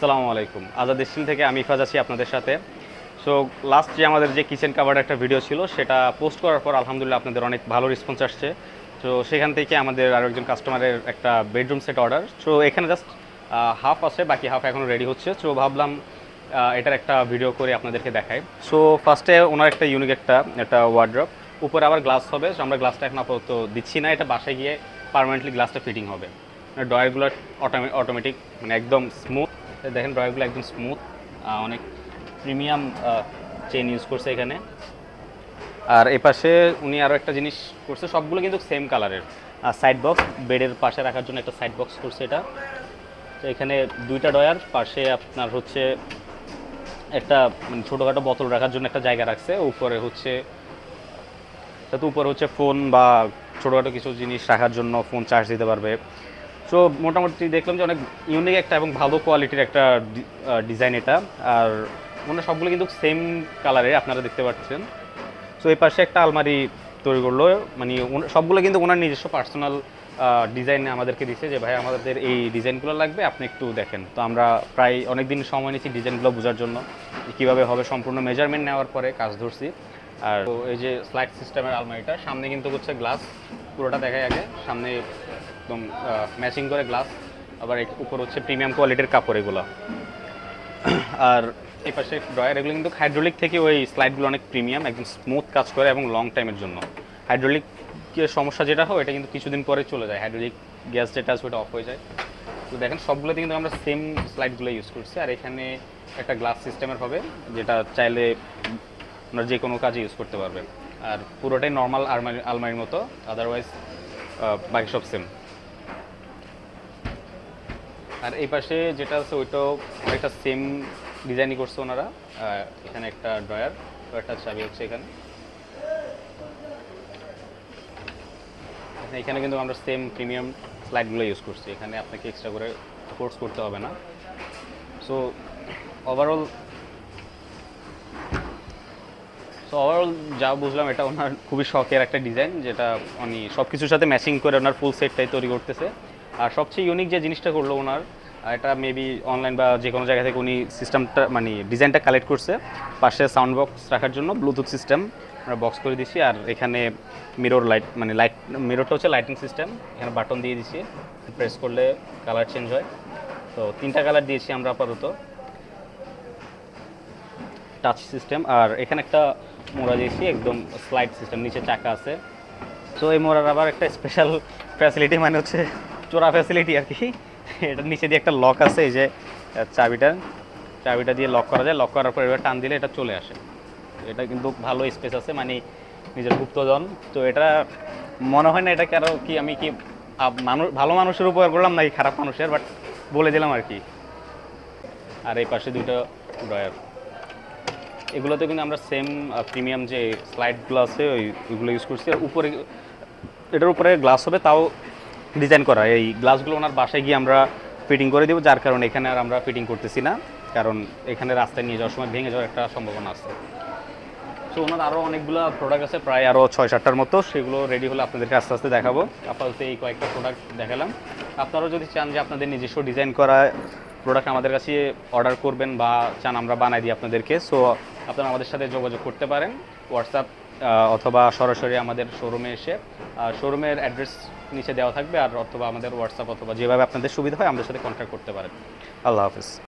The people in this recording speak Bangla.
আসসালামু আলাইকুম। আজাদ স্টিল থেকে আমি ইফাজ আছি আপনাদের সাথে। সো লাস্ট যে আমাদের যে কিচেন কাভার্ড একটা ভিডিও ছিল সেটা পোস্ট করার পর আলহামদুলিল্লাহ আপনাদের অনেক ভালো রেসপন্স আসছে। তো সেখান থেকে আমাদের আরও একজন কাস্টমারের একটা বেডরুম সেট অর্ডার। সো এখানে জাস্ট হাফ আছে, বাকি হাফ এখনও রেডি হচ্ছে। সো ভাবলাম এটার একটা ভিডিও করে আপনাদেরকে দেখাই। সো ফার্স্টে ওনার একটা ইউনিক একটা ওয়ার্ড্রপ, উপরে আবার গ্লাস হবে। সো আমরা গ্লাসটা এখন আপাতত দিচ্ছি না, এটা বাসায় গিয়ে পার্মানেন্টলি গ্লাসটা ফিটিং হবে। ড্রয়ারগুলো অটোমেটিক, মানে একদম স্মুথ। দেখেন ড্রয়ারগুলো একদম স্মুথ, অনেক প্রিমিয়াম চেন ইউজ করছে এখানে। আর এ পাশে উনি আরও একটা জিনিস করছে, সবগুলো কিন্তু সেম কালারের। সাইড বক্স, বেডের পাশে রাখার জন্য একটা সাইড বক্স করছে এটা। তো এখানে দুইটা ড্রয়ার, পাশে আপনার হচ্ছে একটা মানে ছোটোখাটো বোতল রাখার জন্য একটা জায়গা রাখছে। উপরে হচ্ছে ফোন বা ছোটোখাটো কিছু জিনিস রাখার জন্য, ফোন চার্জ দিতে পারবে। সো মোটামুটি দেখলাম যে অনেক ইউনিক একটা এবং ভালো কোয়ালিটির একটা ডিজাইন এটা। আর ওনার সবগুলো কিন্তু সেম কালারে আপনারা দেখতে পাচ্ছেন। সো এই পাশে একটা আলমারি তৈরি করলো, মানে সবগুলো কিন্তু ওনার নিজস্ব পার্সোনাল ডিজাইনে আমাদেরকে দিচ্ছে যে ভাই আমাদের এই ডিজাইনগুলো লাগবে, আপনি একটু দেখেন। তো আমরা প্রায় অনেক দিন সময় নিয়েছি ডিজাইনগুলো বোঝার জন্য, কীভাবে হবে সম্পূর্ণ মেজারমেন্ট নেওয়ার পরে কাজ ধরছি। আর এই যে স্লাইড সিস্টেমের আলমারিটা, সামনে কিন্তু হচ্ছে গ্লাস, পুরোটা দেখাই আগে। সামনে একদম ম্যাচিং করে গ্লাস, আবার উপর হচ্ছে প্রিমিয়াম কোয়ালিটির কাপড় এগুলো। আর এই পাশে ড্রয়ার, এগুলো কিন্তু হাইড্রোলিক থেকে ওই স্লাইডগুলো অনেক প্রিমিয়াম, একদম স্মুথ কাজ করে এবং লং টাইমের জন্য। হাইড্রোলিক সমস্যা যেটা হয় এটা কিন্তু কিছুদিন পরে চলে যায়, হাইড্রোলিক গ্যাস যেটা আছে ওটা অফ হয়ে যায়। তো দেখেন সবগুলোতে কিন্তু আমরা সেম স্লাইডগুলো ইউজ করছি। আর এখানে একটা গ্লাস সিস্টেমের হবে, যেটা চাইলে আপনারা যে কোনো কাজে ইউজ করতে পারবেন। আর পুরোটাই নর্মাল আলমারির মতো, আদারওয়াইজ বাকি সব সেম। আর এই পাশে যেটা আছে ওইটাও অনেকটা সেম ডিজাইনই করছে ওনারা। এখানে একটা ড্রয়ারটার চাবি হচ্ছে এখানে। এখানে কিন্তু আমরা সেম প্রিমিয়াম স্লাইডগুলো ইউজ করছি, এখানে আপনাকে এক্সট্রা করে কোর্স করতে হবে না। সো ওভারঅল যা বুঝলাম এটা ওনার খুবই শখের একটা ডিজাইন, যেটা উনি সব কিছুর সাথে ম্যাচিং করে ওনার ফুল সেটটাই তৈরি করতেছে। আর সবচেয়ে ইউনিক যে জিনিসটা করলো ওনার, এটা মেবি অনলাইন বা যে কোনো জায়গা থেকে উনি সিস্টেমটা মানে ডিজাইনটা কালেক্ট করছে। পাশে সাউন্ড বক্স রাখার জন্য ব্লুটুথ সিস্টেম আমরা বক্স করে দিচ্ছি। আর এখানে মিররটা হচ্ছে লাইটিং সিস্টেম, এখানে বাটন দিয়ে দিচ্ছি, প্রেস করলে কালার চেঞ্জ হয়। তো 3টা কালার দিয়েছি আমরা আপাতত, টাচ সিস্টেম। আর এখানে একটা মোড়া দিয়েছি, একদম স্লাইড সিস্টেম, নিচে চাকা আছে। সো এই মোড়ার আবার একটা স্পেশাল ফ্যাসিলিটি, মানে হচ্ছে চোরা ফ্যাসিলিটি আর কি। এটার নিচে দিয়ে একটা লক আছে, এই যে চাবিটা দিয়ে লক করা যায়। লক করার পর এবার টান দিলে এটা চলে আসে। এটা কিন্তু ভালো স্পেস আছে, মানে নিজের গুপ্তধন। তো এটা মনে হয় না এটাকে আরও কি আমি কি ভালো মানুষের উপর বললাম নাকি খারাপ মানুষের, বাট বলে দিলাম আর কি। আর এই পাশে 2টা ড্রয়ার, এগুলোতে কিন্তু আমরা সেম প্রিমিয়াম যে স্লাইডগুলো আছে ওইগুলো ইউজ করছি। আর এটার উপরে গ্লাস হবে, তাও ডিজাইন করা। এই গ্লাসগুলো ওনার বাসায় গিয়ে আমরা ফিটিং করে দেবো, যার কারণে এখানে আর আমরা ফিটিং করতেছি না, কারণ এখানে রাস্তায় নিয়ে যাওয়ার সময় ভেঙে যাওয়ার একটা সম্ভাবনা আছে। সো ওনার আরও অনেকগুলো প্রোডাক্ট আছে, প্রায় আরও 6-7টার মতো। সেগুলো রেডি হলে আপনাদেরকে আস্তে আস্তে দেখাবো। আপাতত এই কয়েকটা প্রোডাক্ট দেখালাম। আপনারাও যদি চান যে আপনাদের নিজস্ব ডিজাইন করা প্রোডাক্ট আমাদের কাছে অর্ডার করবেন বা চান আমরা বানাই দিই আপনাদেরকে, সো আপনারা আমাদের সাথে যোগাযোগ করতে পারেন হোয়াটসঅ্যাপ অথবা সরাসরি আমাদের শোরুমে এসে। শোরুমের অ্যাড্রেস নিচে দেওয়া থাকবে, আর অথবা আমাদের হোয়াটসঅ্যাপ অথবা যেভাবে আপনাদের সুবিধা হয় আমাদের সাথে কন্ট্যাক্ট করতে পারেন। আল্লাহ হাফেজ।